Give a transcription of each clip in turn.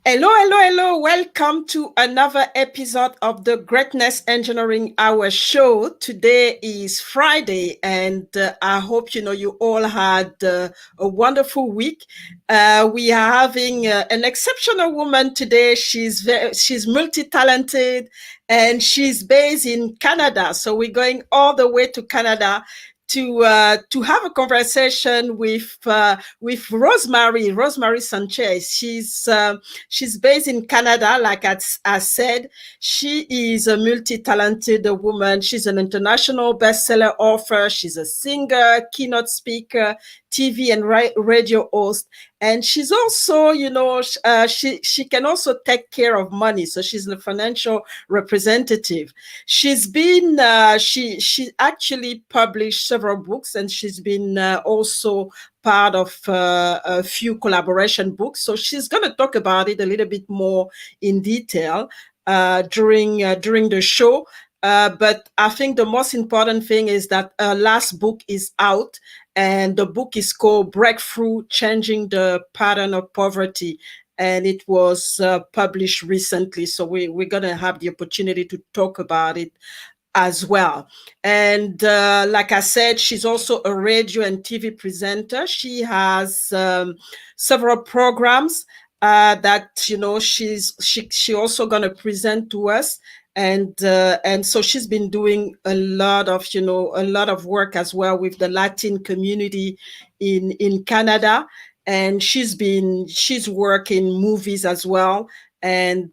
Hello, hello, hello. Welcome to another episode of the Greatness Engineering Hour show. Today is Friday, and I hope you all had a wonderful week. We are having an exceptional woman today. She's multi-talented, and she's based in Canada. So we're going all the way to Canada to have a conversation with Rosemarie Sanchez. She's based in Canada, like I said. She is a multi-talented woman. She's an international bestseller author. She's a singer, keynote speaker, TV and radio host. And she's also, she can also take care of money. So she's a financial representative. She's been, she actually published several books, and she's been also part of a few collaboration books. So she's going to talk about it a little bit more in detail during the show. But I think the most important thing is that her last book is out, and the book is called Breakthrough: Changing the Pattern of Poverty. And it was published recently. So we're going to have the opportunity to talk about it as well. And like I said, she's also a radio and TV presenter. She has several programs that she also going to present to us. And so she's been doing a lot of work as well with the Latin community in Canada. And she's worked in movies as well. And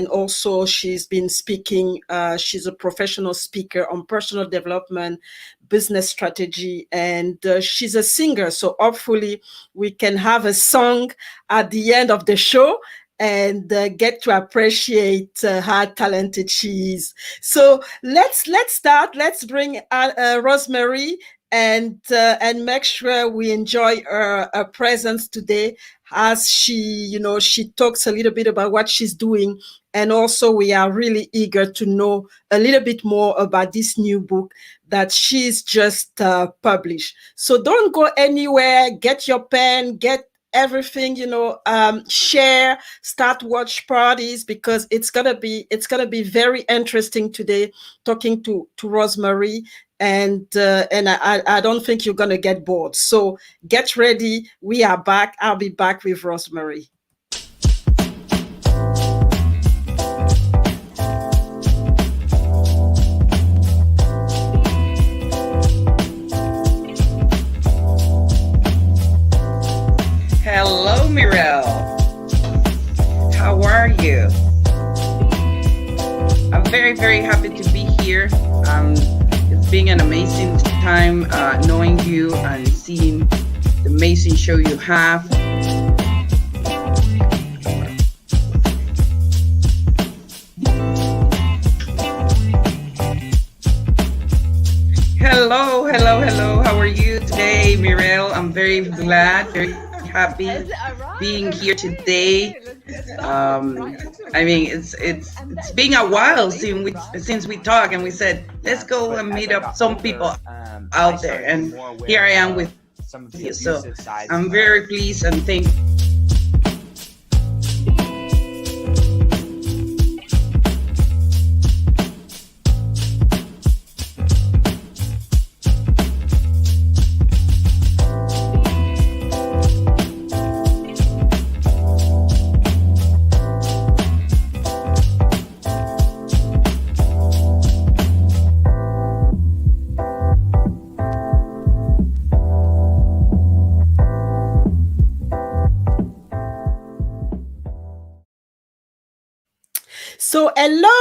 also she's been speaking. She's a professional speaker on personal development, business strategy, and she's a singer. So hopefully we can have a song at the end of the show and get to appreciate how talented she is. So let's start. Let's bring Rosemarie and make sure we enjoy her presence today, as she talks a little bit about what she's doing. And also we are really eager to know a little bit more about this new book that she's just published. So don't go anywhere. Get your pen, get everything, share, start watch parties, because it's gonna be very interesting today talking to Rosemarie. And I don't think you're gonna get bored. So get ready. We are back. I'll be back with Rosemarie. Hello, Mirelle. How are you? I'm very, very happy to be here. It's been an amazing time knowing you and seeing the amazing show you have. Hello, hello, hello. How are you today, Mirelle? I'm very glad, very happy being here today. I mean, it's been a while since we talked, and we said let's go and meet up some people out there, and here I am with you. So I'm very pleased and thankful. So hello.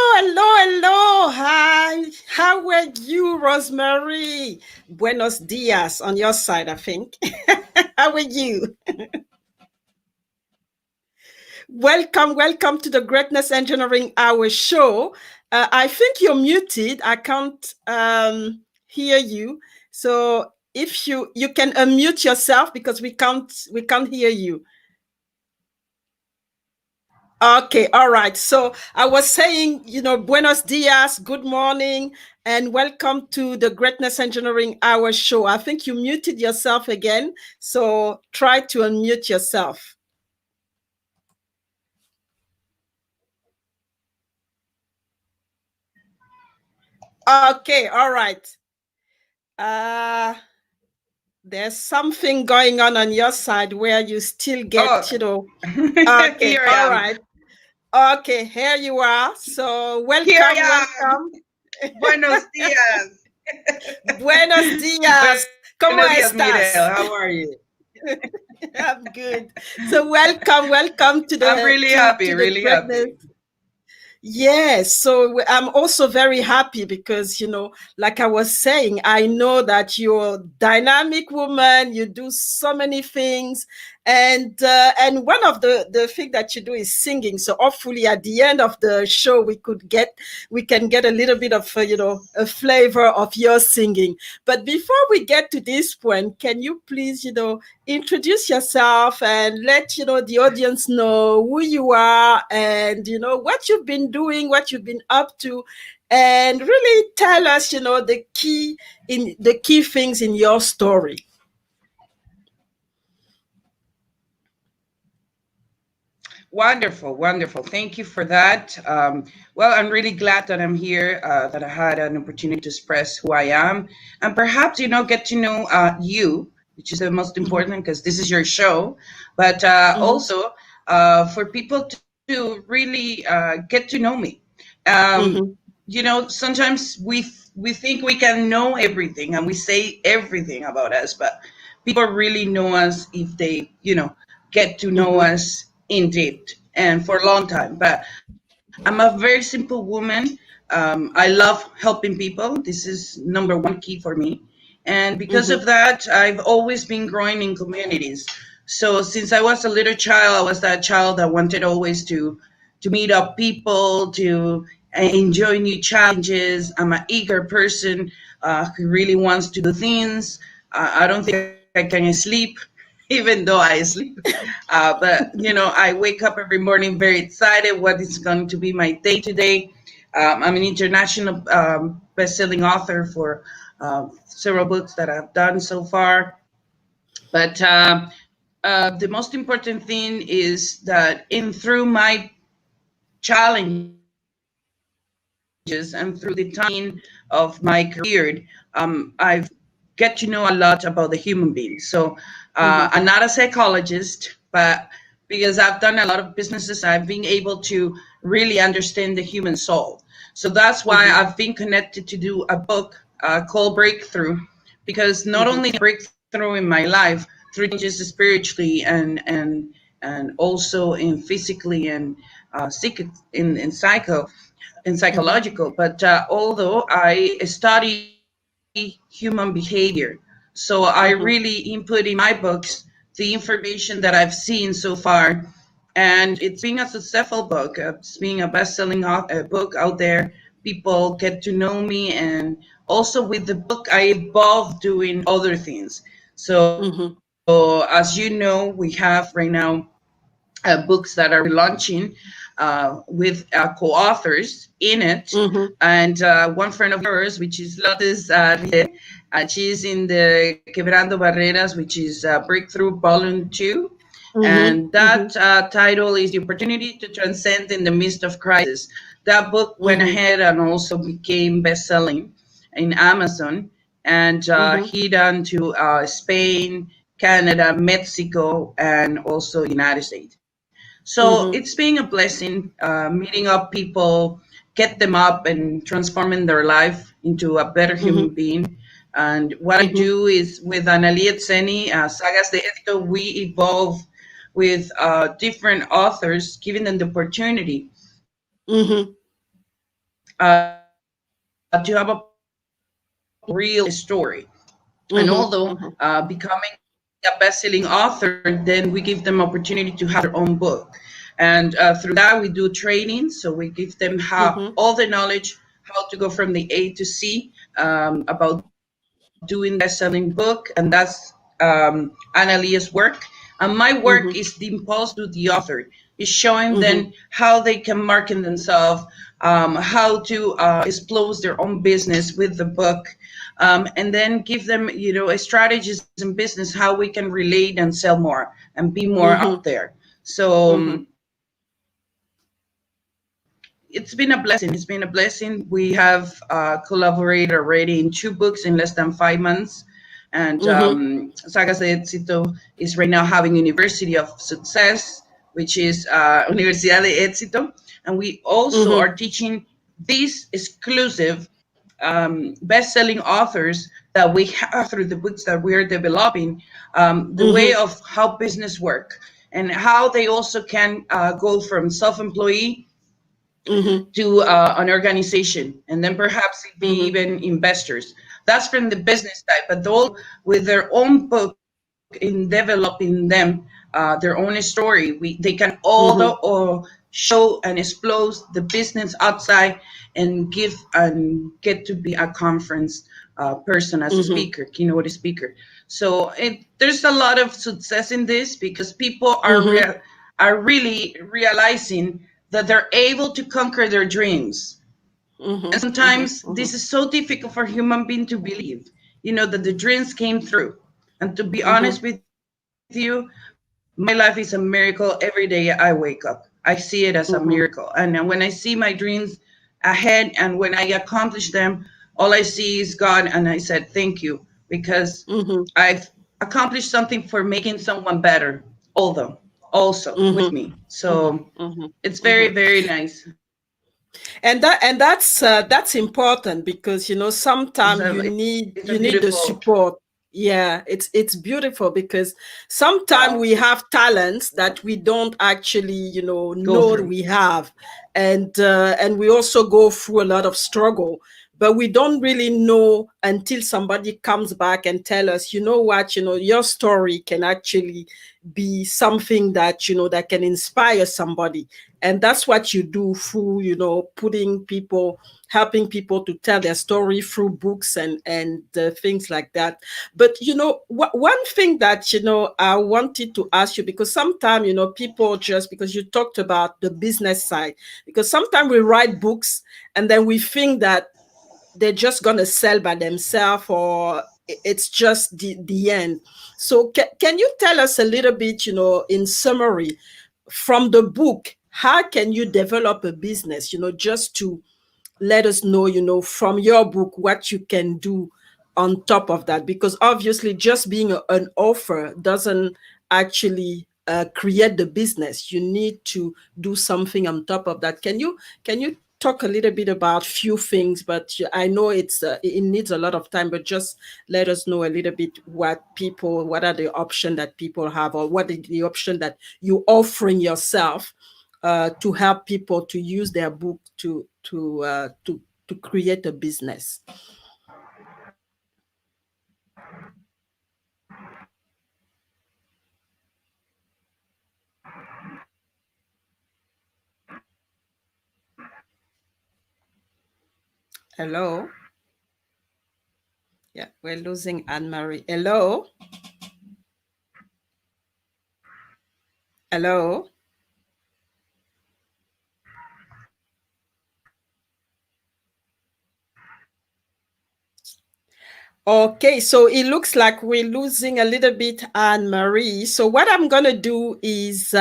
Hi, how are you, Rosemarie? Buenos dias on your side, I think. How are you? Welcome to the Greatness Engineering Hour show. I think you're muted. I can't hear you. So if you can unmute yourself, because we can't hear you. Okay, all right. So I was saying, buenos dias, good morning, and welcome to the Greatness Engineering Hour show. I think you muted yourself again, so try to unmute yourself. Okay, all right. Uh, there's something going on your side where you still get, Oh, Okay, here I all am. right. Okay, here you are. So Here welcome, I am. welcome. Buenos dias. Buenos dias. ¿Cómo Buenos dias, estás? Mirel. How are you? I'm good. So welcome, welcome to I'm the really to happy, to the really greatness. happy. Yes, so I'm also very happy because, like I was saying, I know that you're a dynamic woman. You do so many things, and one of the thing that you do is singing. So hopefully, at the end of the show, we can get a little bit of a flavor of your singing. But before we get to this point, can you please introduce yourself and let the audience know who you are and what you've been doing, what you've been up to, and really tell us the key things in your story. Wonderful, wonderful. Thank you for that. Well, I'm really glad that I'm here, that I had an opportunity to express who I am, and perhaps, get to know you, which is the most Mm-hmm, important because this is your show, but mm-hmm, also for people to really get to know me. Um, mm-hmm, Sometimes we think we can know everything and we say everything about us, but people really know us if they, get to know mm-hmm, us in depth and for a long time. But I'm a very simple woman. I love helping people. This is number one key for me. And because mm-hmm, of that, I've always been growing in communities. So since I was a little child, I was that child that wanted always to meet up people, to enjoy new challenges. I'm an eager person who really wants to do things. I don't think I can sleep, even though I sleep. But I wake up every morning very excited. What is going to be my day today? I'm an international best-selling author for several books that I've done so far. But the most important thing is that in through my challenges and through the time of my career, I've get to know a lot about the human being. So I'm mm-hmm, not a psychologist, but because I've done a lot of businesses, I've been able to really understand the human soul. So that's why mm-hmm, I've been connected to do a book called Breakthrough, because not mm-hmm, only breakthrough in my life through changes spiritually and also in physically and in mm-hmm, psychological, but although I study human behavior, so I really mm-hmm, input in my books the information that I've seen so far, and it's being a successful book. It's being a best-selling book out there. People get to know me, and also with the book, I evolved doing other things. So mm-hmm, as you know, we have right now books that are relaunching with co-authors in it, mm-hmm, and one friend of yours, which is Lotus she's in the Quebrando Barreras, which is Breakthrough Volume 2, mm-hmm, and that title is The Opportunity to Transcend in the Midst of Crisis. That book went mm-hmm, ahead and also became best-selling in Amazon, and mm-hmm, hit on to Spain, Canada, Mexico, and also United States. So it's mm-hmm, being a blessing, meeting up people, get them up and transforming their life into a better mm-hmm, human being. And what I mm-hmm, do is with Analia Tseni, Sagas de Éxito, we evolve with different authors, giving them the opportunity mm-hmm, to have a real story. And although mm-hmm, becoming a best-selling author, then we give them opportunity to have their own book. And through that, we do training. So we give them mm-hmm, all the knowledge, how to go from the A to C, about doing the best-selling book. And that's Analia's work. And my work is mm-hmm, the impulse to the author, is showing them mm-hmm, how they can market themselves, how to explore their own business with the book, and then give them, strategies in business, how we can relate and sell more and be more out mm-hmm, there. So mm-hmm, it's it's been a blessing. It's been a blessing. We have collaborated already in 2 books in less than 5 months. And Sagas de Éxito is right now having University of Success, which is Universidad de Éxito. And we also are teaching these exclusive best-selling authors that we have through the books that we are developing, the way of how business work and how they also can go from self-employee to an organization, and then perhaps be even investors. That's from the business side, but all with their own book in developing them, their own story. They can all show and explode the business outside and give and get to be a conference person as a speaker, keynote speaker. So there's a lot of success in this because people are really realizing that they're able to conquer their dreams. And sometimes this is so difficult for human being to believe, that the dreams came through. And to be honest with you, my life is a miracle every day I wake up. I see it as a miracle. And when I see my dreams ahead and when I accomplish them, all I see is God. And I said, thank you, because I've accomplished something for making someone better, also with me. So it's very, very nice. And that's important because sometimes you need the support. Yeah, it's beautiful because sometimes we have talents that we don't actually know we have, and we also go through a lot of struggle, but we don't really know until somebody comes back and tell us, what, your story can actually be something that that can inspire somebody. And that's what you do through helping people to tell their story through books and things like that. But one thing that I wanted to ask you, because sometimes people, just because you talked about the business side, because sometimes we write books and then we think that they're just going to sell by themselves, or it's just the end. So can you tell us a little bit, in summary, from the book, how can you develop a business, just to let us know, from your book, what you can do on top of that? Because obviously just being an author doesn't actually create the business. You need to do something on top of that. Can you talk a little bit about few things? But I know it needs a lot of time, but just let us know a little bit what are the options that people have, or what is the option that you're offering yourself to help people to use their book to create a business. Hello? Yeah, we're losing Anne-Marie. Hello? Hello? Okay, so it looks like we're losing a little bit Anne-Marie. So what I'm going to do is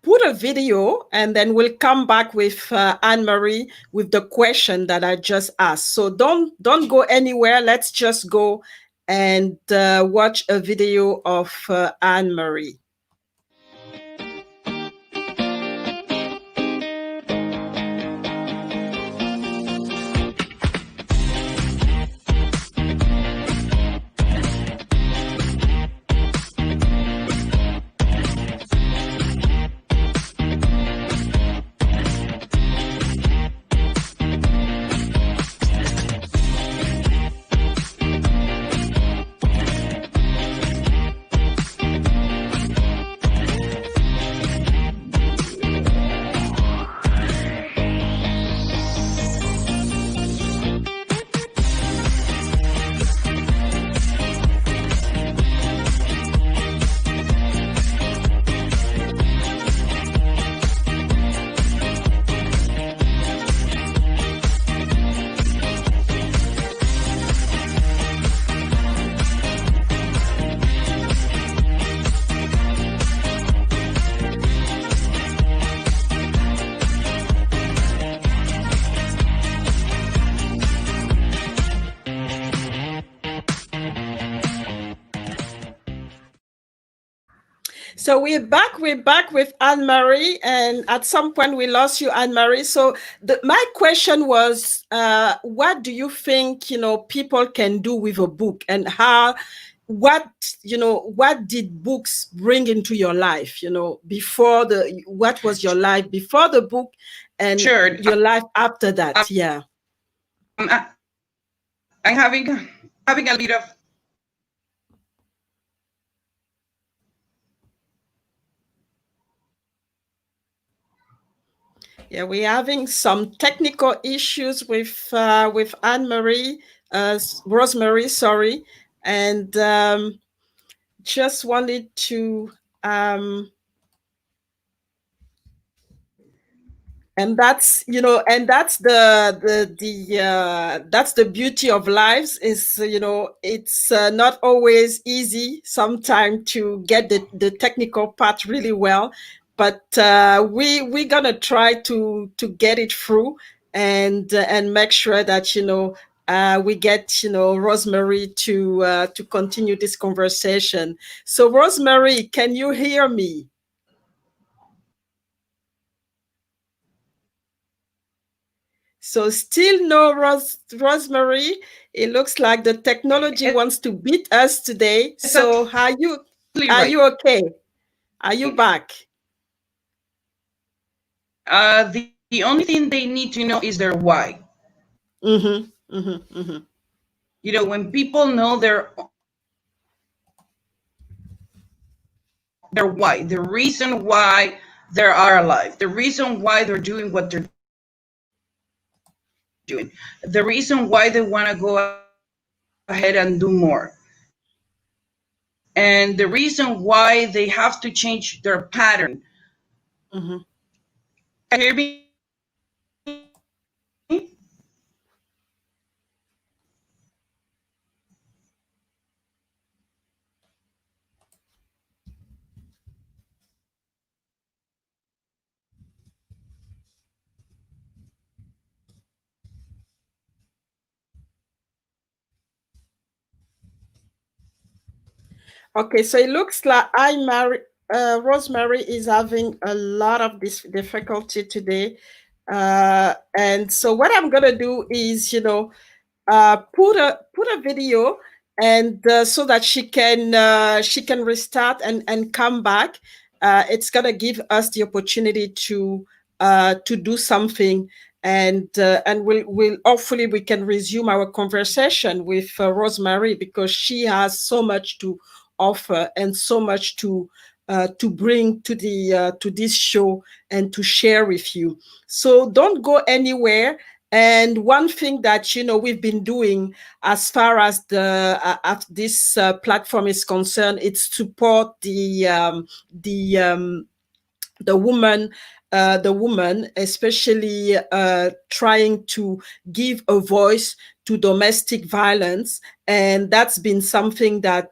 put a video, and then we'll come back with Anne-Marie with the question that I just asked. So don't go anywhere. Let's just go and watch a video of Anne-Marie. So we're back. We're back with Anne-Marie, and at some point we lost you, Anne-Marie. So my question was, what do you think people can do with a book, and what did books bring into your life? Before what was your life before the book, and Sure. your life after that? Yeah. I'm having a bit of Yeah, we're having some technical issues with Anne-Marie, Rosemarie, sorry, and just wanted to and that's that's the beauty of lives is it's not always easy sometimes to get the technical part really well, but we're gonna try to get it through and make sure that we get Rosemarie to continue this conversation. So Rosemarie, can you hear me? So still no Rosemarie. It looks like the technology wants to beat us today. it's So absolutely are right. you okay? Are you back? The only thing they need to know is their why. Mm-hmm. Mm-hmm. Mm-hmm. When people know their why, the reason why they are alive, the reason why they're doing what they're doing, the reason why they want to go ahead and do more, and the reason why they have to change their pattern. Mm-hmm. Can you hear me? Okay, so it looks like Rosemary is having a lot of this difficulty today. And so what I'm gonna do is, put a video and so that she can restart and come back. It's gonna give us the opportunity to do something, and we'll hopefully we can resume our conversation with Rosemary, because she has so much to offer and so much to bring to this show and to share with you. So don't go anywhere. And one thing that we've been doing as far as this platform is concerned, it's support the woman, especially trying to give a voice to domestic violence, and that's been something that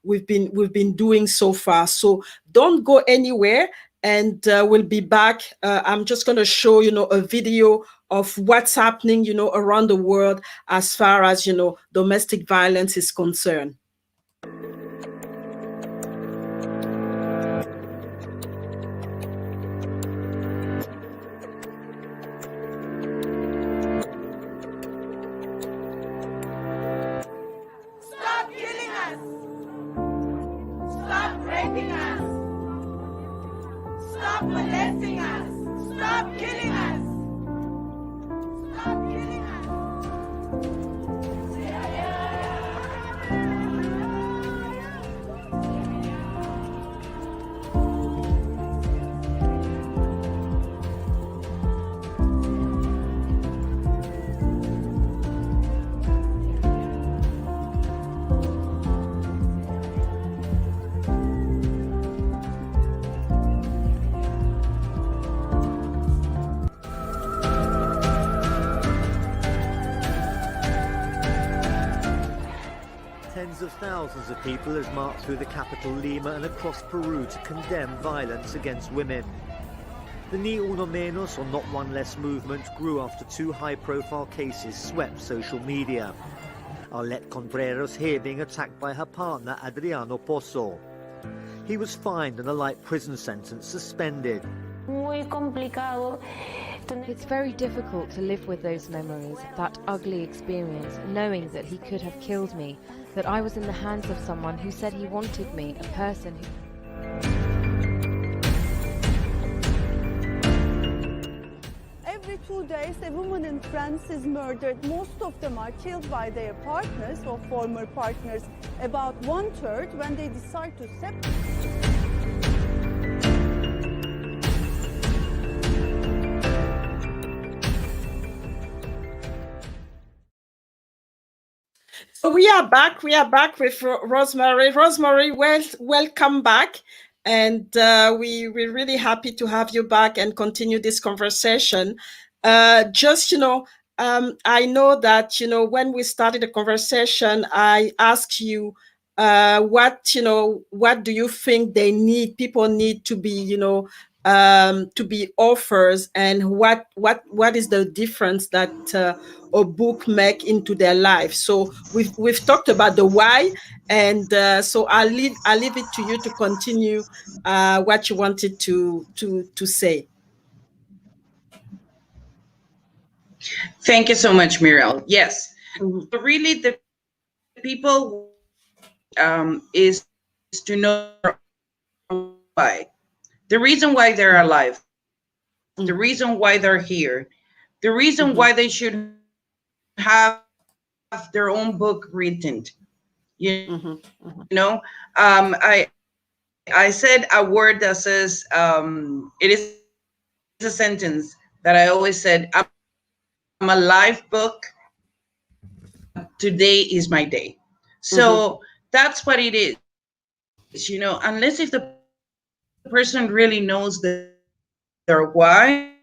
we've been doing so far. So don't go anywhere, and we'll be back. I'm just going to show a video of what's happening around the world as far as domestic violence is concerned. Tens of thousands of people have marched through the capital Lima and across Peru to condemn violence against women. The Ni Uno Menos or Not One Less movement grew after two high-profile cases swept social media. Arlette Contreras here being attacked by her partner Adriano Pozo. He was fined and a light prison sentence suspended. It's very difficult to live with those memories, that ugly experience, knowing that he could have killed me, that I was in the hands of someone who said he wanted me, a person who... Every 2 days, a woman in France is murdered. Most of them are killed by their partners or former partners. About 1/3 when they decide to separate. So we are back. We are back with Rosemarie. Rosemarie, welcome back. And we're really happy to have you back and continue this conversation. I know that, when we started the conversation, I asked you what do you think people need to be, to be authors, and what is the difference that a book make into their life. So we've talked about the why, and so I'll leave it to you to continue what you wanted to say. Thank you so much, Muriel. Yes, so really the people is to know why, the reason why they're alive, the reason why they're here, the reason why they should have their own book written. I said a word that says it is a sentence that I always said, I'm a live book. Today is my day. So that's what it is. Unless if the person really knows their why,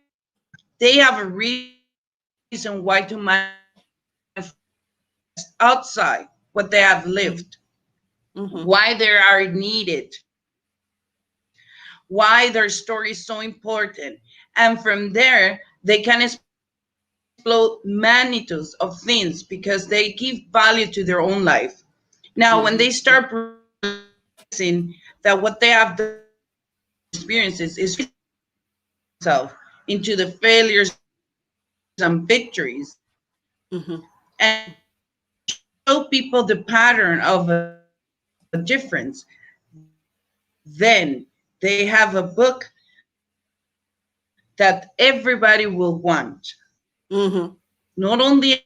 they have a reason why to manifest outside what they have lived, why they are needed, why their story is so important. And from there, they can explode magnitudes of things because they give value to their own life. Now, when they start realizing that what they have done experiences is itself into the failures and victories, and show people the pattern of a difference, then they have a book that everybody will want. Not only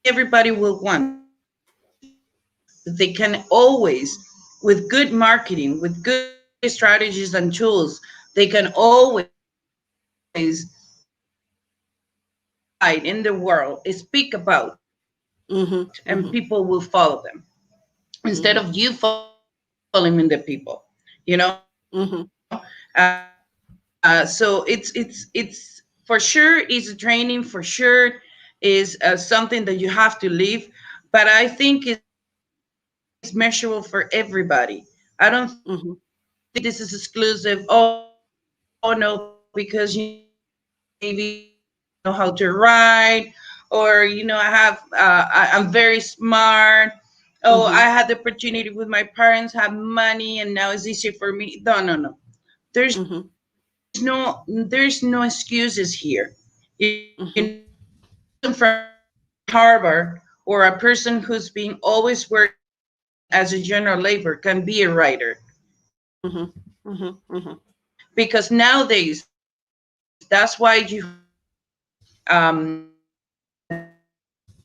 everybody will want, but they can always, with good marketing, with good strategies and tools, they can always in the world speak about, and people will follow them instead of you following the people. So it's for sure is a training, for sure is something that you have to live, but I think it's measurable for everybody. I don't think this is exclusive. Oh no, because you maybe know how to write, or I'm very smart. Oh, I had the opportunity with my parents, have money, and now it's easier for me. No. There's no excuses here. From Harvard, or a person who's being always working as a general labor can be a writer. Because nowadays, that's why you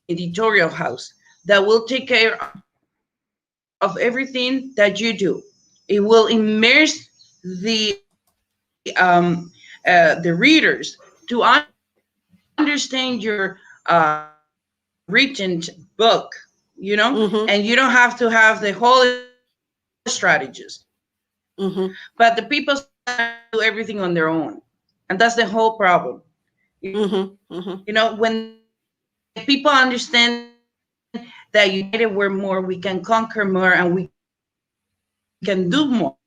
editorial house that will take care of everything that you do. It will immerse the readers to understand your written book, and you don't have to have the whole strategist. But the people do everything on their own, and that's the whole problem. When people understand that united we're more, we can conquer more, and we can do more.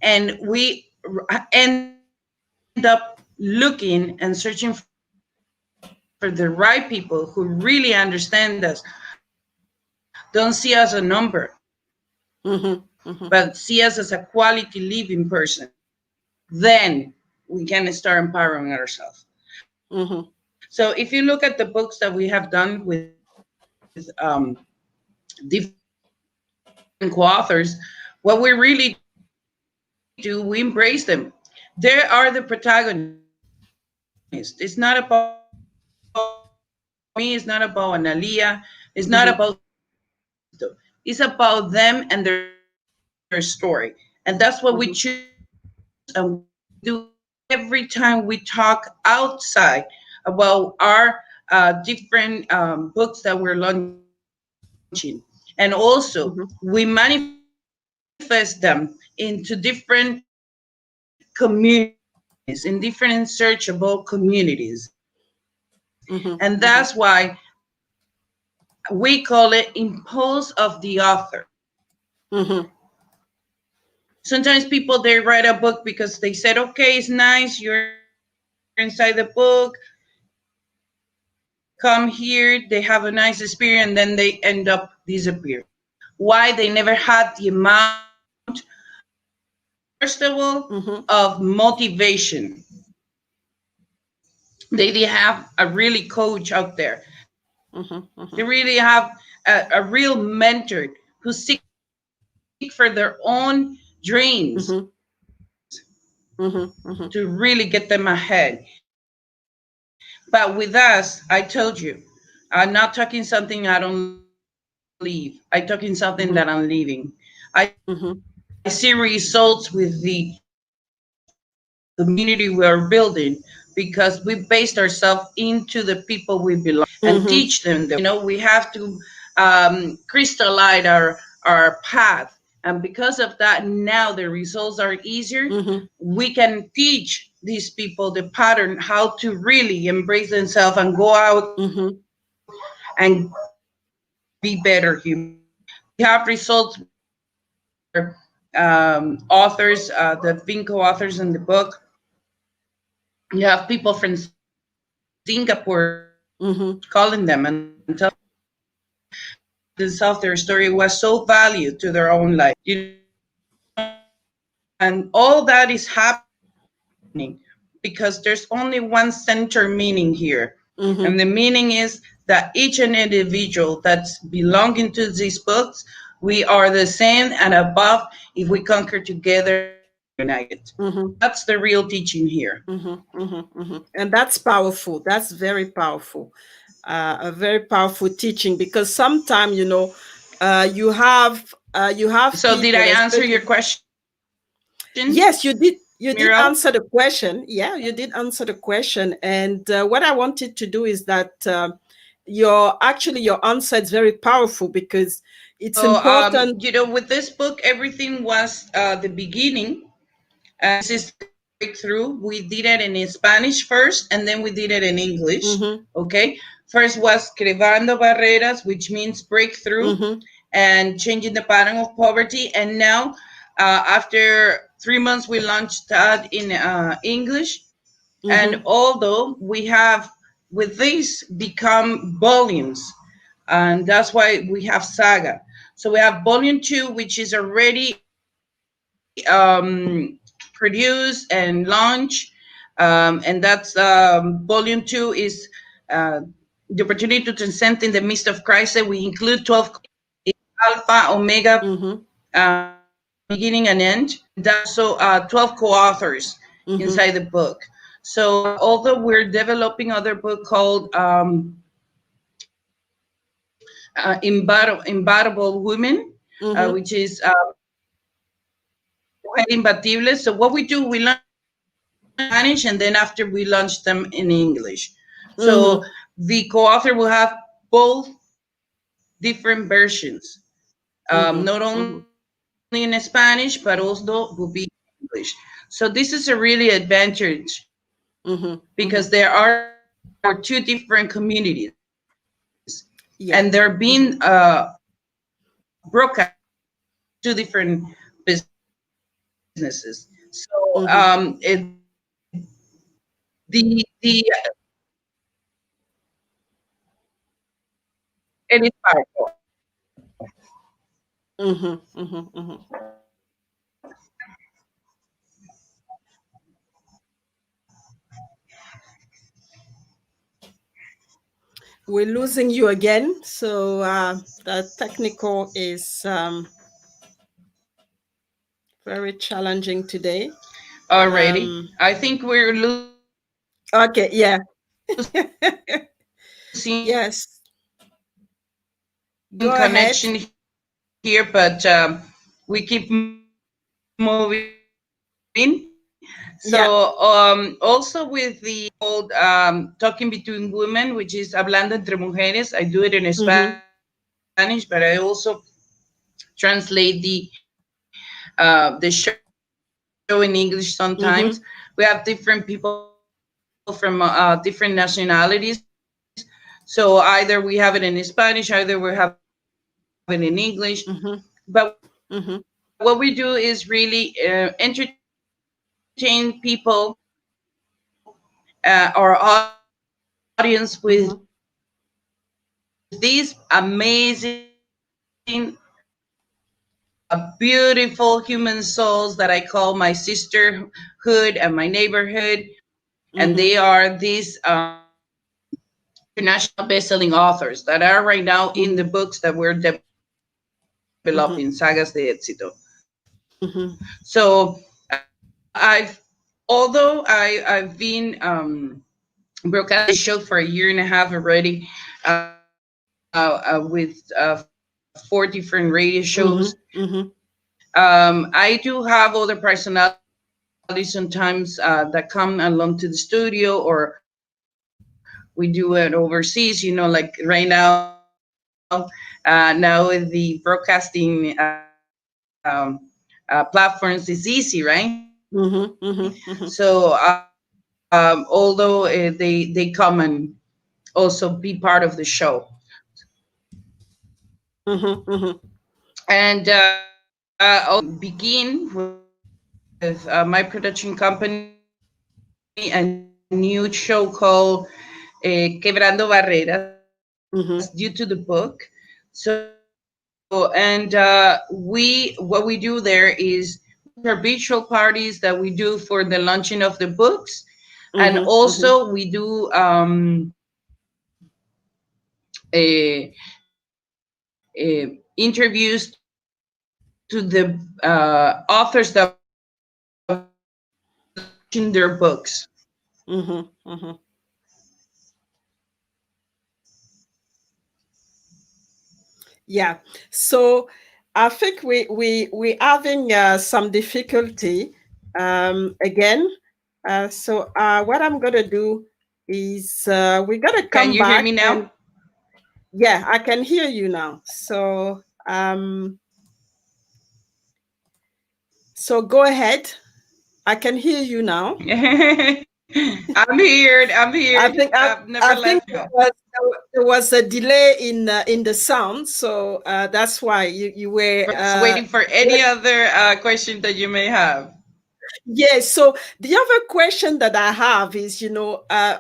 And we end up looking and searching for the right people who really understand us, don't see us a number, Mhm. Mhm. but see us as a quality living person. Then we can start empowering ourselves. Mhm. So if you look at the books that we have done with different co-authors, what we really do, we embrace them. They are the protagonists. It's not about me. It's not about me. It's not about Analia. It's not about Sito. It's Mhm. about them and their story, and that's what we choose and we do every time we talk outside about our different books that we're launching. And also we manifest them into different communities, in different searchable communities. And that's why Mhm. we call it impulse of the author. Mhm. Sometimes people, they write a book because they said, okay, it's nice, you're inside the book, come here, they have a nice experience, and then they end up disappearing. Why? They never had the amount, first of all, Mhm. of motivation. They didn't have a really coach out there. They really Mhm. have Mhm. a real mentor who seek for their own dreams Mhm. to Mhm. really Mhm. get them ahead. But with us, I told you, I'm not talking something I don't live. I talking something that I'm living. I see Mhm. results with the Mhm. community we are building because we based ourselves into the people we belong to and teach them the way. We have to Mhm. crystallize our path. And because of that, now the results are easier. Mhm. We can teach these people the pattern how to really embrace themselves and go out Mhm. and be better humans. We have results with our authors, the been co-authors in the book. You have people from Singapore calling them and Mhm. telling them themselves their story was so valued to their own life. And all that is happening because there's only one center meaning here. And the meaning is that each and individual that's belonging to these books, we are the same and above if we conquer together and we're united. Mhm. That's the real teaching here. Mhm. Mhm. Mhm. And that's powerful. That's very powerful. A very powerful teaching because sometimes you have So, did I people, answer your especially. question, Yes, you did. You Muriel? did answer the question. Yeah, you did answer the question. And what I wanted to do is that your answer is very powerful because it's So, important. with this book, everything was the beginning. This is the breakthrough. We did it in Spanish first, and then we did it in English. Mm-hmm, Okay. First was Crevando Barreras, which means breakthrough mm-hmm, and changing the pattern of poverty. And now, after 3 months, we launched that in English. And mm-hmm, although we have, with this, become volumes, and that's why we have Saga. So we have volume two, which is already produced and launched. And that's volume two is uh, the opportunity to transcend in the midst of crisis. We include 12 alpha, omega, mm-hmm, beginning and end. And also 12 co-authors mm-hmm, inside the book. So although we're developing other book called Imbatible Women, mm-hmm, which is Mujer Imbatible. So what we do, we launch Spanish, and then after we launch them in English. So mm-hmm, the co-author will have both different versions, mm-hmm, not only in Spanish but also will be in English. So this is a really advantage mm-hmm, because there mm-hmm. are two different communities, and they're being Yeah. Mm-hmm, broadcast to different businesses. So mm-hmm, the it is powerful. Mm-hmm, mm-hmm, mm-hmm. We're losing you again. So the technical is very challenging today. Already, Um, I think we're okay, yeah. losing Yes, go ahead. connection here, but we keep moving. So Yeah. also with the called Talking Between Women, which is Hablando entre Mujeres. I do it in Mm-hmm, Spanish, but I also translate the show in English sometimes. We have different people mm-hmm, from different nationalities. So either we have it in Spanish, either we have it in English. But what we do is really mm-hmm, entertain mm-hmm, people, our audience, with these mm-hmm, amazing, beautiful human souls that I call my sisterhood and my neighborhood. And mm-hmm, they are these international best-selling authors that are right now in the mm-hmm, books that we're developing, Sagas de Éxito. mm-hmm, So although I've been broadcasting this show for a year and a half already, with 4 different radio mm-hmm, shows. mm-hmm, I do have other personalities sometimes that come along to the studio, or we do it overseas. Like right now, now with the broadcasting platforms, it's easy, right? So mm-hmm, mm-hmm, although they come and also be part of the show. mm-hmm, mm-hmm, And also begin with my production company a new show called Quebrando Barreras due to the book. So, mm-hmm, and what we do there is those are virtual parties that we do for the launching of the books, and mm-hmm, mm-hmm. also we do interviews to the authors that will be launching their books. Mm-hmm, mm-hmm. Yeah. So I think we having some difficulty again. So what I'm gonna do is we're gonna Can come you hear back me and now? yeah, I can hear you now. So go ahead. I can hear you now. I'm here. I'm I here. think I, I've never I think left you. there was a delay in the sound, so that's why you were I was waiting for any other question that you may have. yes. So the other question that I have is,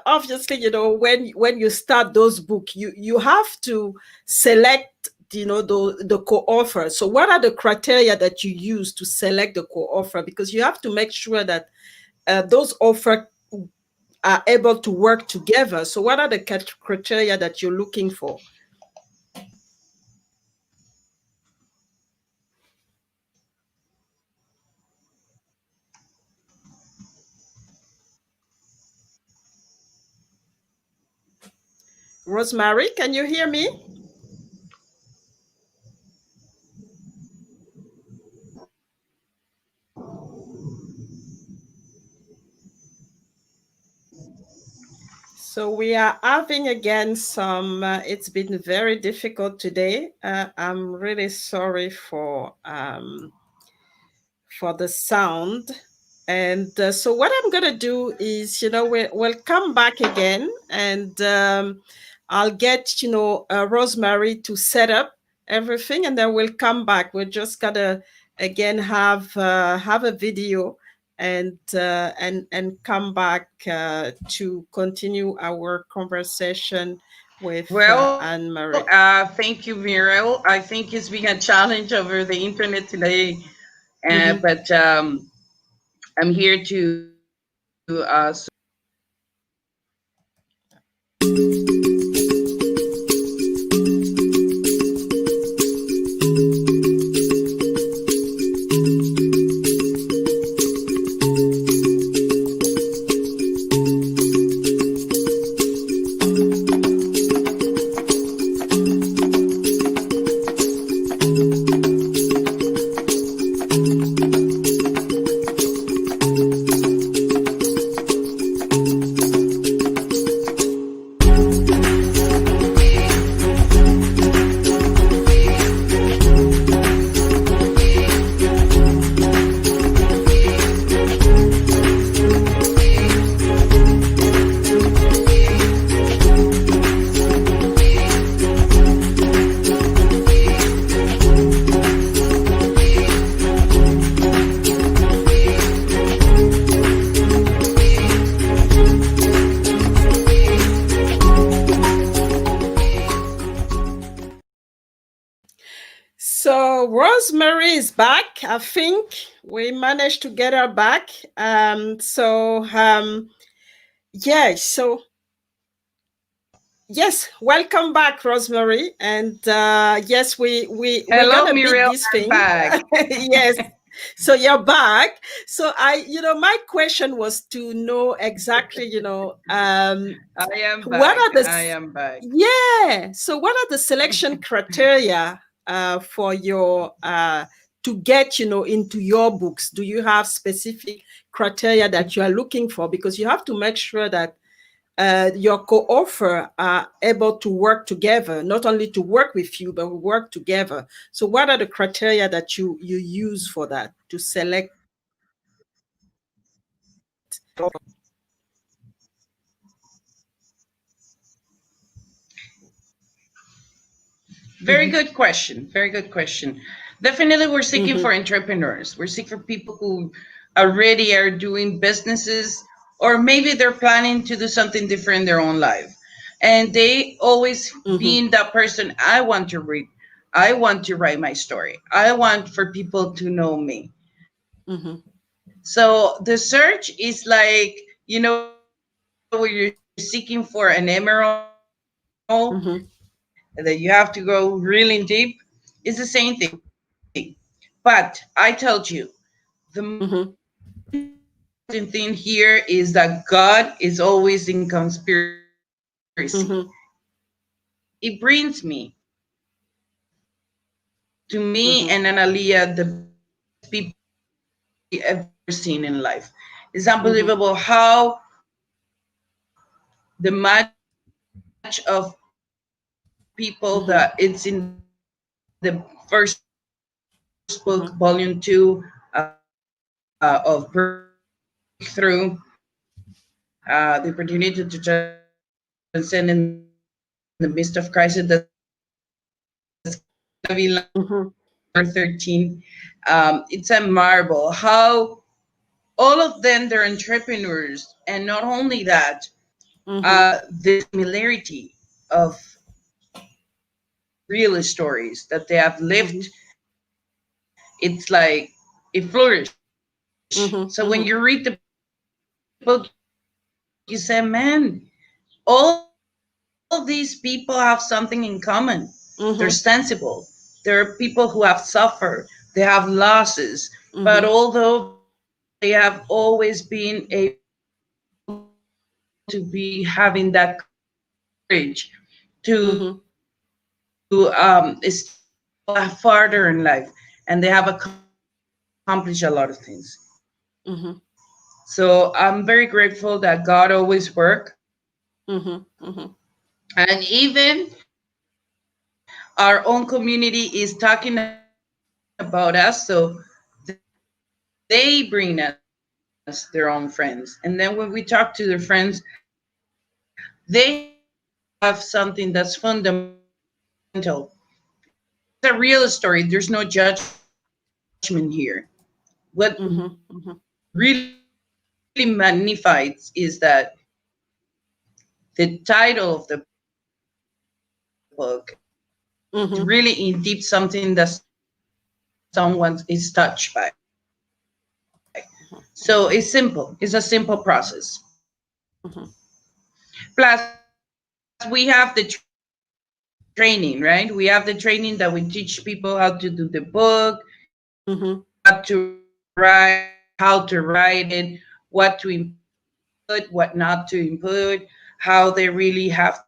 obviously, when you start those books, you have to select, the co-author. So what are the criteria that you use to select the co-author? Because you have to make sure that those authors are able to work together. So what are the criteria that you're looking for? Rosemary, can you hear me? So we are having again it's been very difficult today. I'm really sorry for the sound. And so what I'm going to do is, we'll come back again and I'll get, Rosemary to set up everything and then we'll come back. We're just going to again have a video and come back to continue our conversation with Well, Anne-Marie? thank you, Muriel. I think it's been a challenge over the internet today, Mm-hmm. but I'm here to So Rosemary is back. I think we managed to get her back. Yeah, so yes, welcome back, Rosemary. And yes, we're hello, gonna beat Muriel. this I'm thing. back. Yes. So you're back. So my question was to know exactly, I am what back. are the I am back. yeah. So what are the selection criteria for your to get into your books? Do you have specific criteria that you are looking for? Because you have to make sure that your co-author are able to work together, not only to work with you, but work together. So what are the criteria that you use for that to select? Very Mm-hmm, good question. Very good question. Definitely, we're seeking mm-hmm, for entrepreneurs. We're seeking for people who already are doing businesses, or maybe they're planning to do something different in their own life. And they always mm-hmm, being that person, I want to read, I want to write my story. I want for people to know me. mm-hmm, So the search is like, where you're seeking for an emerald that you have to go really deep. It's the same thing. But I told you, the most important thing here is that mm-hmm, God is always in conspiracy. It brings me mm-hmm, to me and Analia the best people mm-hmm, we ever seen in life. It's unbelievable how the match of people that it's in the first book, volume 2, of breakthrough, the opportunity to transcend in the midst of crisis. That's gonna be like mm-hmm, number 13. It's a marvel how all of them they're entrepreneurs, and not only that, mm-hmm, the similarity of real stories that they have lived. mm-hmm, It's like it flourished. So when you mm-hmm, read the mm-hmm, book, you say, man, all these people have something in common. They're sensible. There are mm-hmm, people who have suffered, they have losses, but although they have always been able to be having that courage to mm-hmm, still farther in life, and they have accomplished a lot of things. mm-hmm, So I'm very grateful that God always work, mm-hmm, mm-hmm. and even our own community is talking about us. So they bring us their own friends, and then when we talk to their friends, they have something that's fundamental. It's a real story. There's no judgment here. What really magnifies is that Mm-hmm, the mm-hmm, title of the book is Singer-Songwriter. book. It's Mm-hmm. really in deep something that someone is touched by. So it's simple. It's a simple process. Mm-hmm. Plus, we have the training, right? We have the training that we teach people how to do the book, what to write, how to write it, what to include, what not to include, how they really have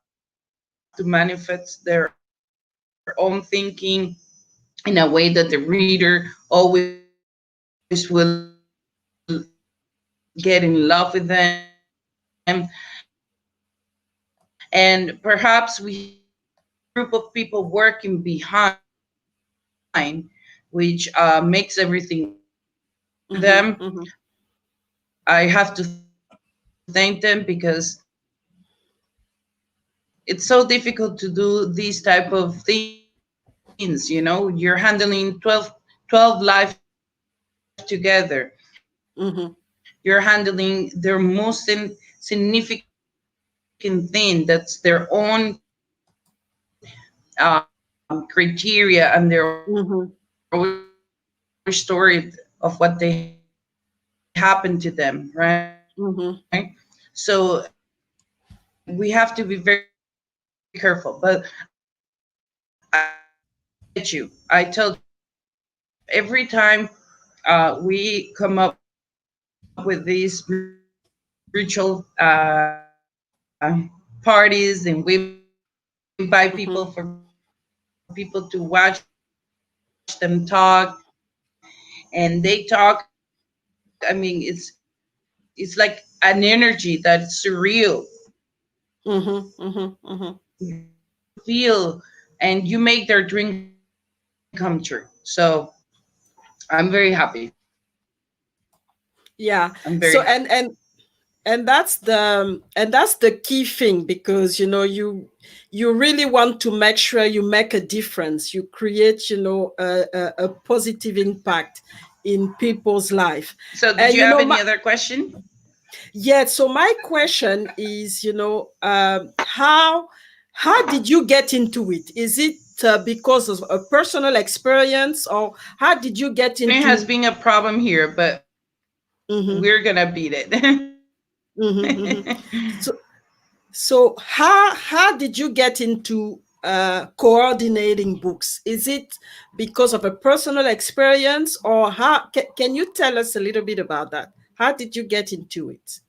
to manifest their own thinking in a way that the reader always will get in love with them. And perhaps we have a group of people working behind, which makes everything work. And for them, Mm-hmm. Mm-hmm. I have to thank them because it's so difficult to do these type of things. You're handling 12 life together. You're handling their most significant thing, that's their own criteria and their own Mm-hmm. story of what they happened to them, right? So we have to be very careful. But I get you. I tell you, every time we come up with these spiritual parties, and we invite people for people to watch them talk, and they talk. I mean, it's like an energy that's surreal. Mm-hmm. Mm-hmm. Mm-hmm. You feel, and you make their dream come true. So I'm very happy. I'm very Yeah. happy. So and that's the key thing, because you really want to make sure you make a difference, you create a positive impact in people's life. So, did And you have any other question? yeah, so my question is, how did you get into it? Is it because of a personal experience, or how did you get It has into? been a problem here, but we're Mm-hmm, gonna beat it. mm-hmm, mm-hmm. So how did you get into coordinating books? Is it because of a personal experience, or how? Can you tell us a little bit about that? How did you get into it?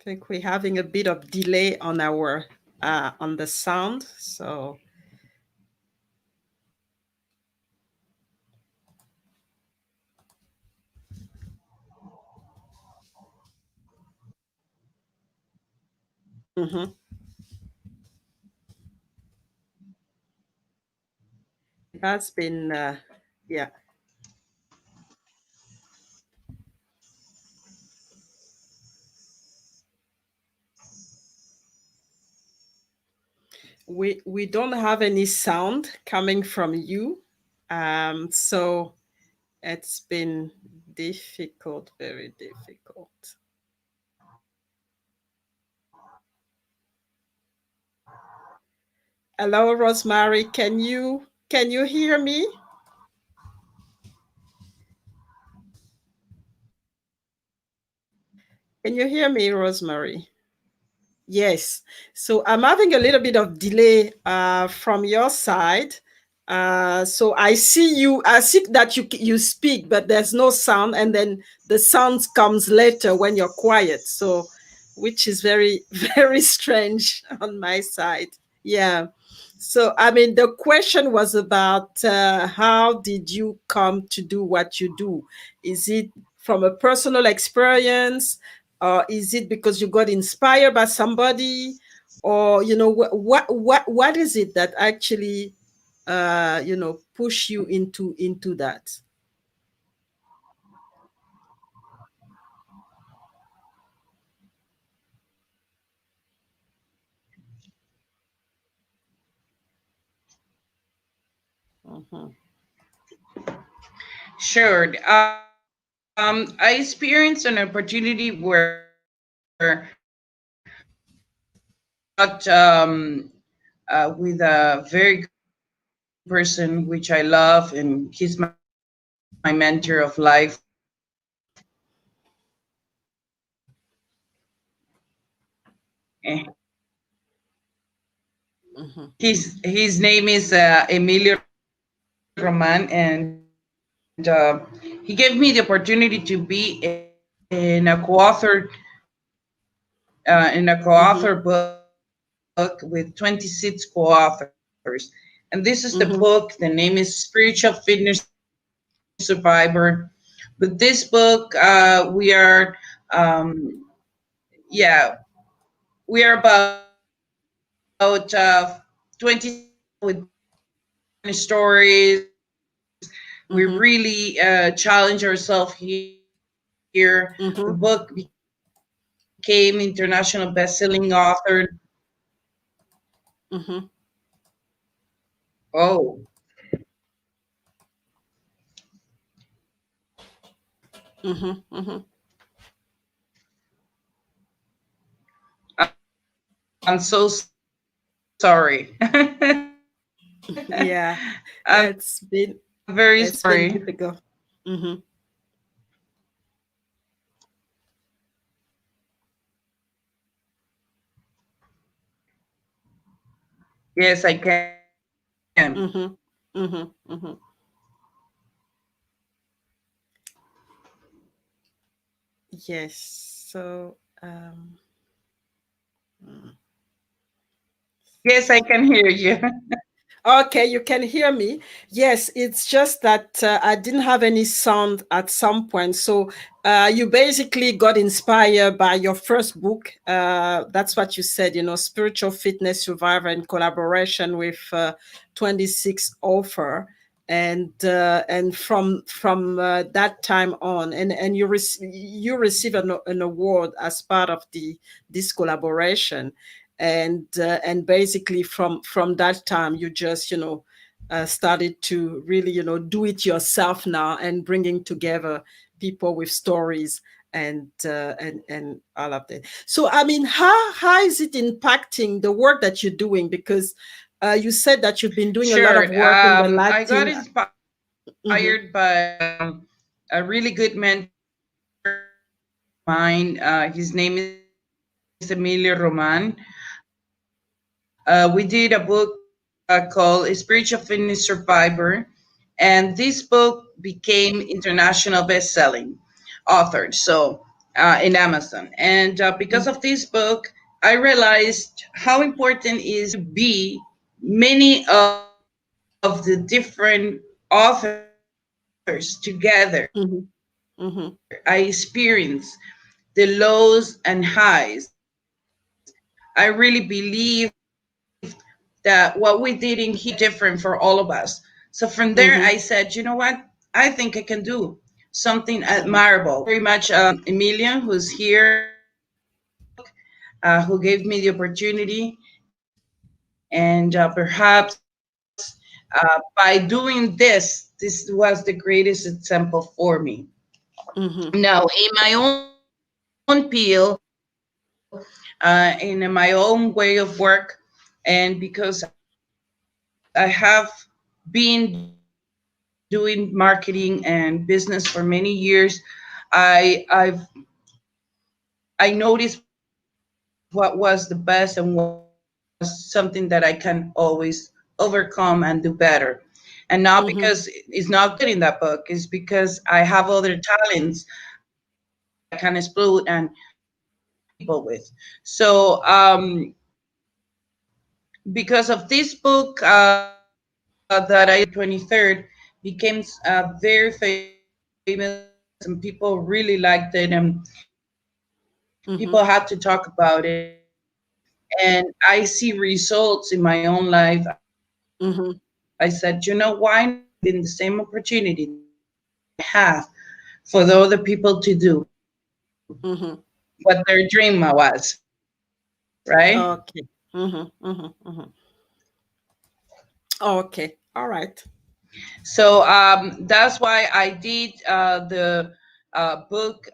I think we're having a bit of delay on our on the sound. So mhm. It has been yeah. We don't have any sound coming from you. So it's been difficult, very difficult. Hello, Rosemary. Can you hear me? Can you hear me, Rosemary? Yes. So I'm having a little bit of delay from your side. So I see that you speak, but there's no sound, and then the sound comes later when you're quiet. So, which is very, very strange on my side. Yeah. So, I mean, the question was about how did you come to do what you do? Is it from a personal experience? Or is it because you got inspired by somebody? Or, what is it that actually, push you into that? Mhm. Sure. I experienced an opportunity where got with a very good person, which I love, and he's my mentor of life. Eh, Mhm. his name is Emilio Roman, and he gave me the opportunity to be in a co-author Mhm. book with 26 co-authors. And this is the book. The name is Mhm. Spiritual Fitness Survivor. With this book, we are, yeah, we are about 26 with different stories. We Mhm. really challenge ourselves here. The book Mhm. became international best-selling author. Mhm. Oh, Mhm. Mhm. I'm so sorry. I'm Yeah, very it's sorry. been difficult. Mhm. Yes, I can. Mhm. Mhm. Mhm. Yes. So, mm. Yes, I can hear you. Okay, you can hear me. Yes, it's just that I didn't have any sound at some point. So you basically got inspired by your first book. That's what you said, Spiritual Fitness Survivor in collaboration with 26 Author. And from that time on, and you receive an award as part of this collaboration, and basically from that time you just started to really do it yourself now, and bringing together people with stories, and all of that. So I mean, how is it impacting the work that you're doing? Because you said that you've been doing a lot of Sure. work in the I got Latin. inspired Mhm, by a really good mentor of mine. His name is Emilio Roman. We did a book called Spiritual Fitness Survivor, and this book became international best-selling author. So in Amazon, and because of this book, I realized how important it is to be many of the different authors together. I experienced mhm, the mhm, lows and highs. I really believe that what we did in here was different for all of us. So from there, I said, you know what? I think I can mhm, do something admirable. Thank you very much, mhm, Emilia, who's here, who gave me the opportunity. And perhaps by doing this was the greatest example for me. Now, in my own peel, in my own way of work, and because I have been doing marketing and business for many years, I noticed what was the best and what was something that I can always overcome and do better. And not because it's not good in that book, it's because I have other talents that I can explode and help people with. So, because of this book that I did on January 23rd, became very famous and people really liked it, and people had to talk about it. mhm, And I see results in my own life. I said, you know, why not give the same opportunity that I have for the other people to do what their mhm. dream was, right? Okay. Mhm, mhm, mhm. Okay. All right. So that's why I did the book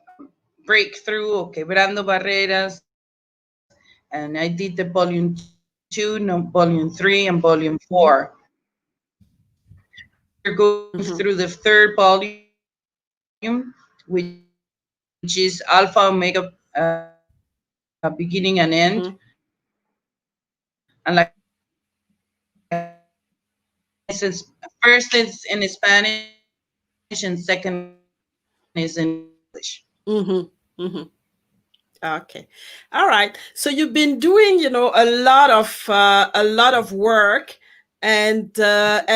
Breakthrough, Quebrando Barreras, and I did the volume 2, no, volume 3, and volume 4. Mhm. We're going Mhm. through the third volume, which is Alpha Omega, beginning and end. Mhm. And like I said, first it's in Spanish and second is in English. Mhm. Mhm. Okay. All right. So you've been doing, a lot of work, and like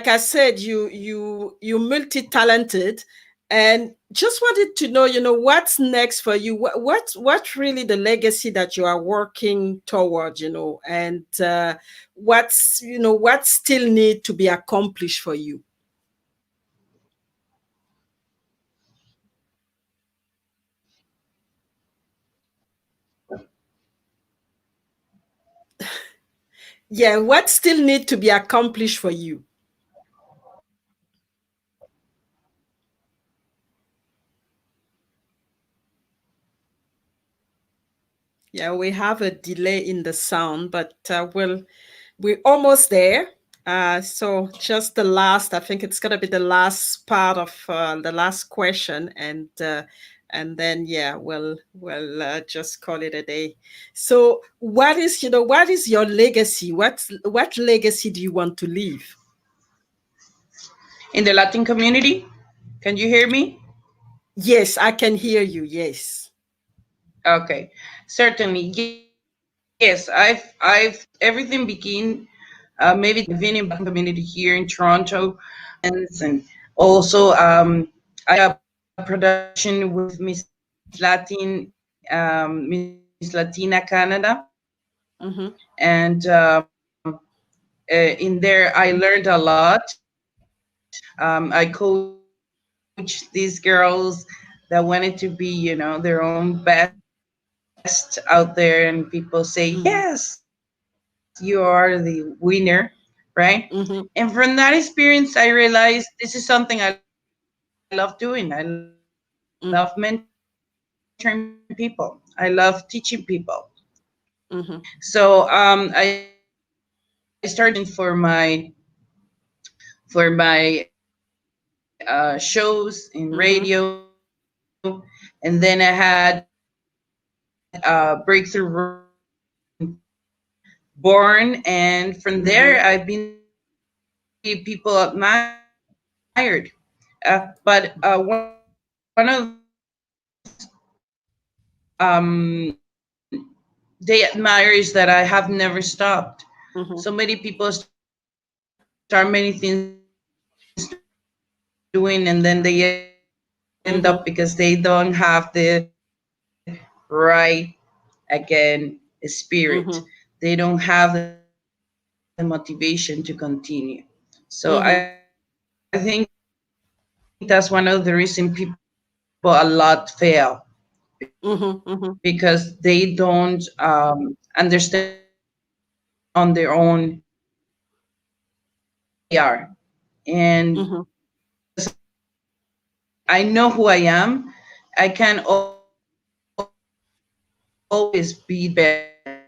I said, you multi-talented, and just wanted to know, what's next for you. What's really the legacy that you are working toward, and what still need to be accomplished for you. Yeah, what still need to be accomplished for you? Yeah, we have a delay in the sound, but we're almost there. So just the last, I think it's gonna be the last part of the last question, and then yeah, we'll just call it a day. So what is your legacy? What legacy do you want to leave? In the Latin community, can you hear me? Yes, I can hear you. Yes. Okay, certainly. Yes, I've everything begin maybe living in Latin community here in Toronto, and also I did a production with Miss Latina Canada, Mm-hmm. and in there I learned a lot. I coached these girls that wanted to be, their own best out there, and people say, yes, you are the winner, right? And from that experience, I realized Mm-hmm. this is something I love doing. I love mentoring people. I love teaching people. Mm-hmm. I love teaching people. So I started producing for my shows in Mm-hmm. radio, and then I had Breakthrough Rosemarie born, and from Mm-hmm. there I've been doing really people admired. But one of the things they admire is that I have never stopped. Mm-hmm. So many people start many things doing, and then they end up because they don't have the Mm-hmm. right, again, spirit. They don't have the motivation to continue. So I think that's one of the reason people Mm-hmm. a lot fail, because they don't understand Mm-hmm. Mm-hmm. on their own who they are. And Mm-hmm. because I know who I am, I can always be better.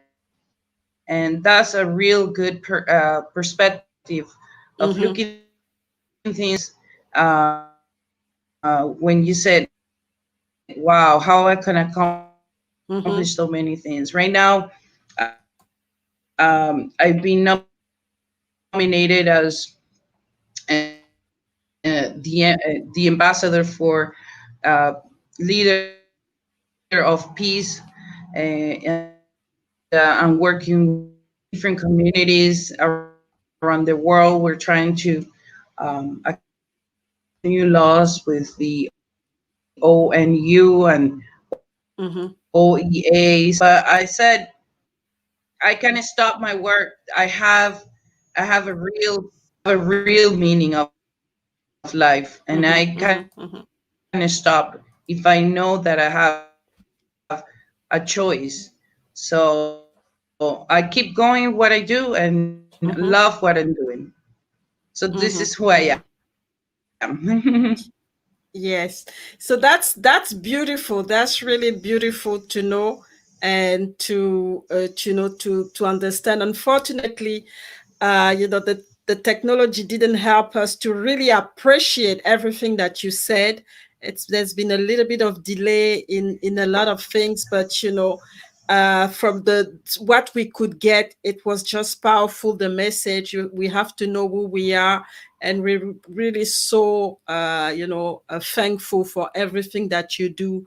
And that's a real good perspective of looking things, Mm-hmm. when you said, wow, how I can accomplish so many things. Right Mm-hmm. now, I've been nominated as the ambassador for leader of peace, and I'm working with different communities around the world. We're trying to accomplish new laws with the ONU and OEA. Mm-hmm. But I said I can't stop my work. I have a real meaning of life, and I can't stop Mm-hmm. if I Mm-hmm. know that I have a choice. So I keep going what I do and love what I'm doing. So that's So this Mhm. is who I am. Yes. So that's beautiful. That's really beautiful to know and to know to understand. Unfortunately, the technology didn't help us to really appreciate everything that you said. There's been a little bit of delay in a lot of things, but from the what we could get, it was just powerful. The message, we have to know who we are, and we're really so thankful for everything that you do,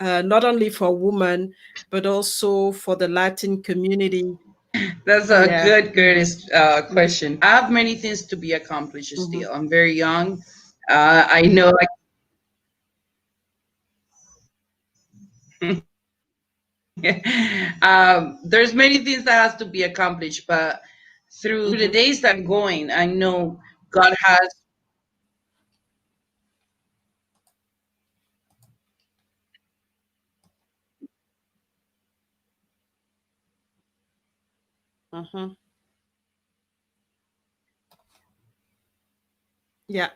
not only for women but also for the Latin community. That's a Yeah. good, Curtis Mhm. question. I have many things to be accomplished Mhm. still. I'm very young. I know there's many things that has to be accomplished, but through the Mhm. days that I'm going, I know God has Mhm. Yeah.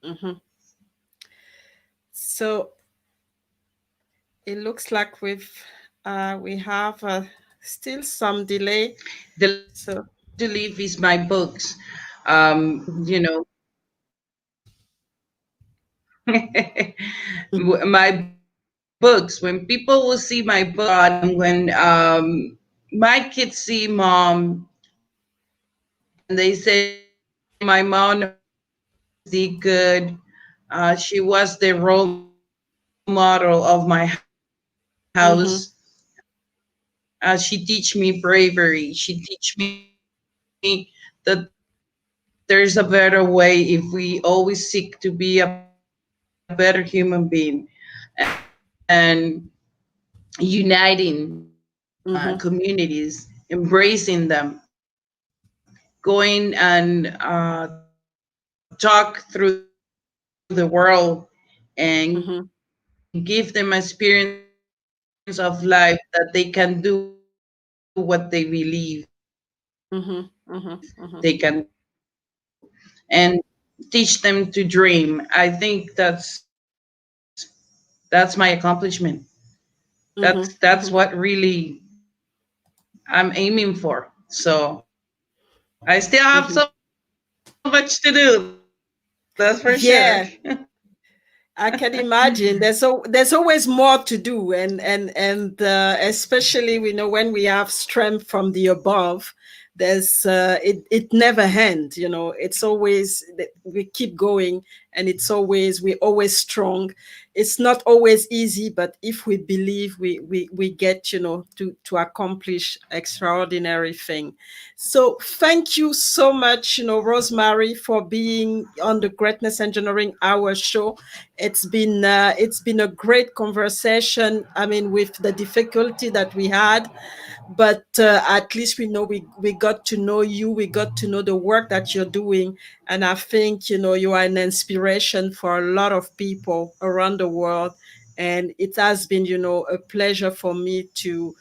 Mhm. So it looks like we have still some delay. the So. to leave is my books. Mhm. You know, my books. When people will see my book, when my kids see mom and they say my mom did good. She was the role model of my house. Mhm. She teach me bravery. She teach me that there's a better way if we always seek to be a better human being, and uniting Mhm. communities, embracing them, going and talk through the world and give them Mhm. experience of life that they can do what they believe they can do, Mhm. Mhm. Mhm. and teach them to dream. I think that's my accomplishment. That's what Mhm. Mhm. really I'm aiming for. So I still have so much to do. Mhm. That's for sure. Yeah, I can imagine. There's always more to do, and especially we know when we have strength from the above, there's it never ends. It's always we keep going, and we always strong. It's not always easy, but if we believe, we get to accomplish extraordinary thing. So thank you so much, Rosemarie, for being on the Greatness Engineering Hour show. It's been a great conversation. I mean, with the difficulty that we had, but at least we know we got to know you. We got to know the work that you're doing, and I think you are an inspiration for a lot of people around the world. And it has been a pleasure for me to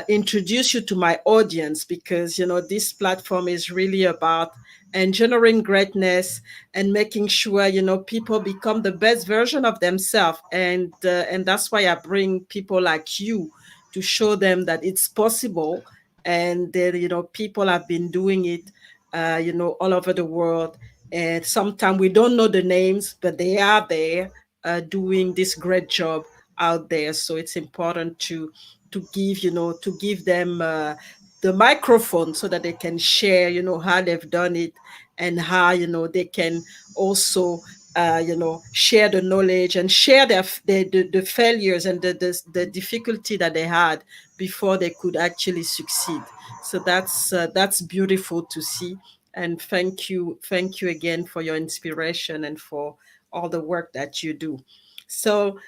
introduce you to my audience, because this platform is really about engineering greatness and making sure people become the best version of themselves, and that's why I bring people like you to show them that it's possible, and that people have been doing it all over the world. And sometimes we don't know the names, but they are there doing this great job out there. So it's important to give them the microphone, so that they can share how they've done it, and how they can also share the knowledge, and share the failures, and the difficulty that they had before they could actually succeed. So that's beautiful to see. And thank you again for your inspiration and for all the work that you do. So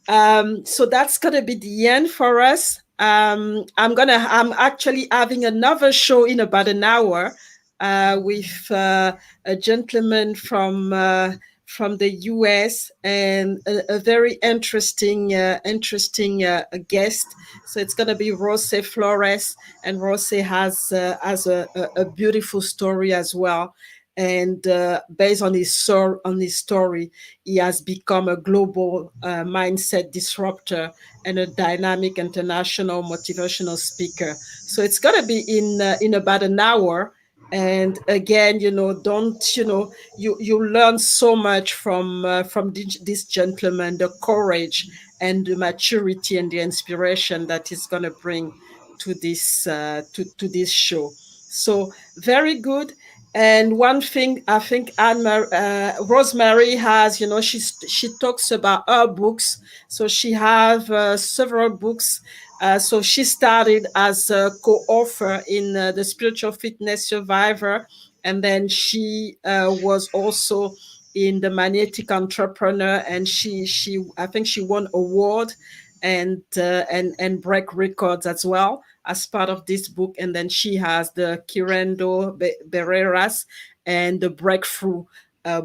that's gonna be the end for us. I'm actually having another show in about an hour with a gentleman from the US, and a very interesting guest. So it's going to be Rose Flores, and Rose has a beautiful story as well. And based on his story, he has become a global mindset disruptor and a dynamic international motivational speaker. So it's going to be in about an hour. And again, don't you learn so much from this gentleman, the courage and the maturity and the inspiration that he's going to bring to to this show. So very good. And one thing I think Rosemarie has, she talks about her books. So she have several books. So she started as a co-author in the Spiritual Fitness Survivor, and then she was also in the Magnetic Entrepreneur, and she I think she won award and break records as well as part of this book. And then she has the Quirendo Barreras and the Breakthrough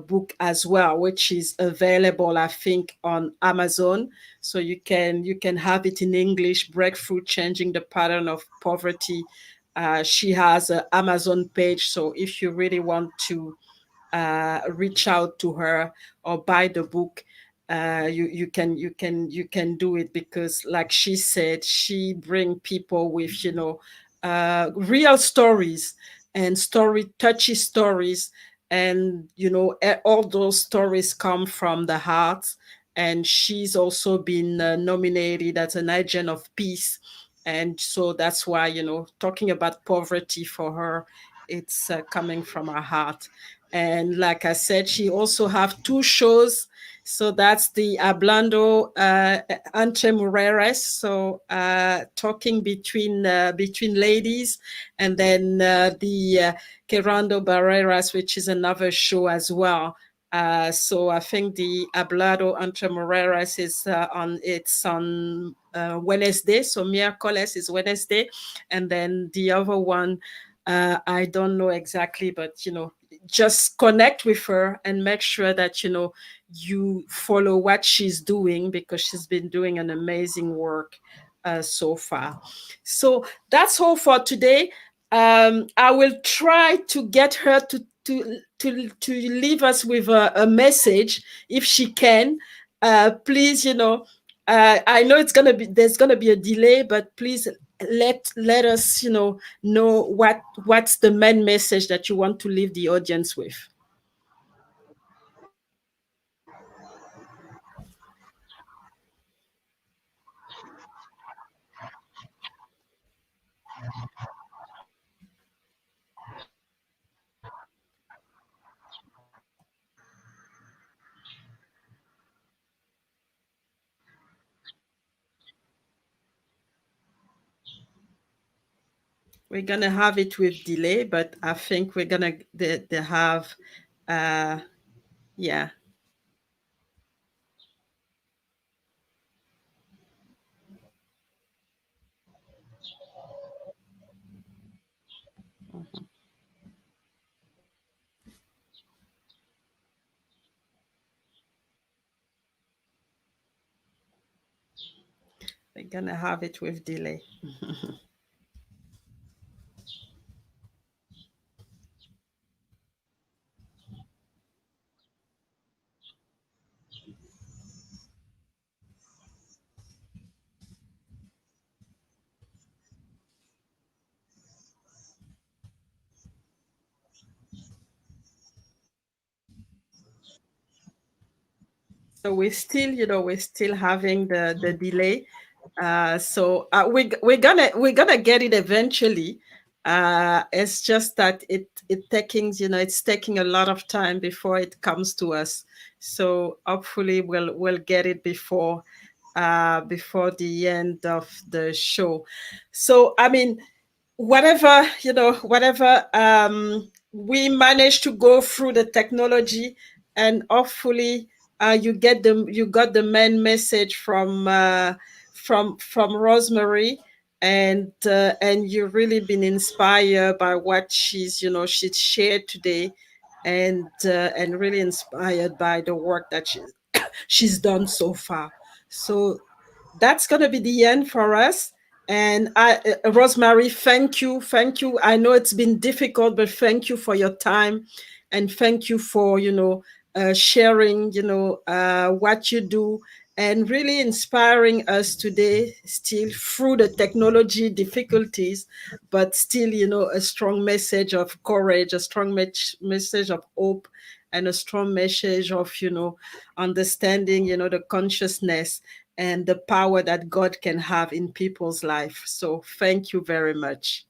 book as well, which is available, I think, on Amazon. So you can have it in English, Breakthrough: Changing the Pattern of Poverty. She has an Amazon page, so if you really want to reach out to her or buy the book, you can do it, because like she said, she bring people with real stories and touchy stories, and all those stories come from the heart. And she's also been nominated as an agent of peace, and so that's why talking about poverty for her, it's coming from her heart. And like I said, she also have two shows. So that's the Hablando entre mujeres, so talking between ladies, and then the Querando Barreras, which is another show as well. So I think the Hablado entre mujeres is on Wednesday. So miércoles is Wednesday, and then the other one, I don't know exactly, but just connect with her and make sure that you follow what she's doing, because she's been doing an amazing work so far. So that's all for today. I will try to get her to leave us with a message if she can. Please, I know there's gonna be a delay, but please let us know what's the main message that you want to leave the audience with. We're gonna have it with delay, but I think we're gonna they have yeah. Mhm. We're gonna have it with delay. So we're still having the delay. So we're gonna get it eventually. It's just that it's taking a lot of time before it comes to us. So hopefully we'll get it before the end of the show. So I mean, whatever we manage to go through the technology, and hopefully you got the main message from Rosemarie, and you've really been inspired by what she's shared today. and really inspired by the work that she's done so far. So that's going to be the end for us. And Rosemarie, thank you. I know it's been difficult, but thank you for your time, and thank you for sharing what you do, and really inspiring us today. Still through the technology difficulties, but still a strong message of courage, a strong message of hope, and a strong message of understanding the consciousness and the power that God can have in people's life. So thank you very much.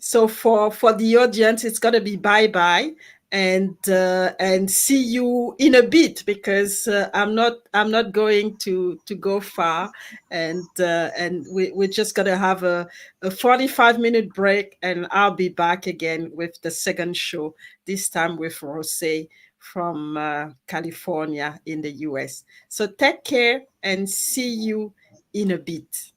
So for the audience, it's gonna be bye, and see you in a bit, because I'm not going to go far, and we're just gonna have a 45-minute break, and I'll be back again with the second show, this time with Rosé from California in the US. So take care and see you in a bit.